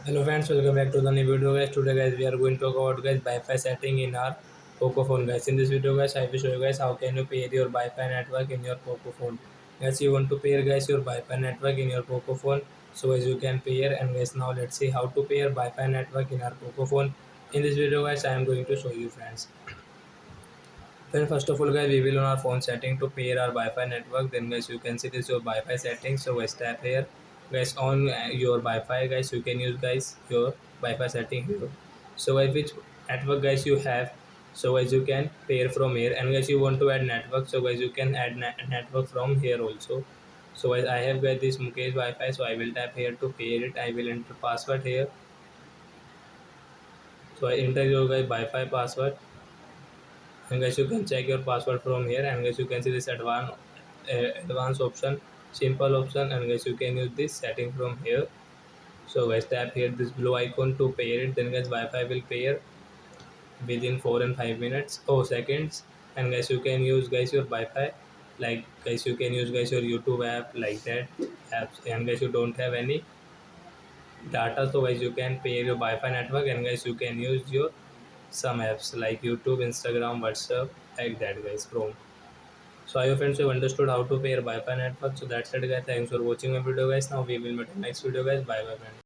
Hello friends, welcome back to the new video guys. Today guys we are going to talk about guys Wi-Fi setting in our Poco phone guys. In this video guys I will show you guys how can you pair your Wi-Fi network in your Poco phone. Guys you want to pair guys your Wi-Fi network in your Poco phone. So guys you can pair, and guys now let's see how to pair Wi-Fi network in our Poco phone. In this video guys I am going to show you friends. Then first of all guys we will on our phone setting to pair our Wi-Fi network. Then guys you can see this your Wi-Fi settings. So guys tap here, guys on your Wi-Fi guys you can use guys your Wi-Fi setting here. So guys which network guys you have, so guys you can pair from here. And guys you want to add network, so guys you can add network from here also. So guys I have got this Mukesh Wi-Fi, so I will tap here to pair it. I will enter password here. So I enter your guys Wi-Fi password, and guys you can check your password from here. And guys you can see this advanced option, simple option, and guys you can use this setting from here. So guys tap here this blue icon to pair it. Then guys Wi-Fi will pair within 4 and 5 minutes or seconds. And guys you can use guys your Wi-Fi, like guys you can use guys your YouTube app like that apps. And guys you don't have any data, so guys you can pair your Wi-Fi network, and guys you can use your some apps like YouTube, Instagram, WhatsApp, like that guys, Chrome. So I hope friends you have understood how to pair Wi-Fi network. So that's it guys, thanks for watching my video guys. Now we will meet in next video guys. Bye bye friends.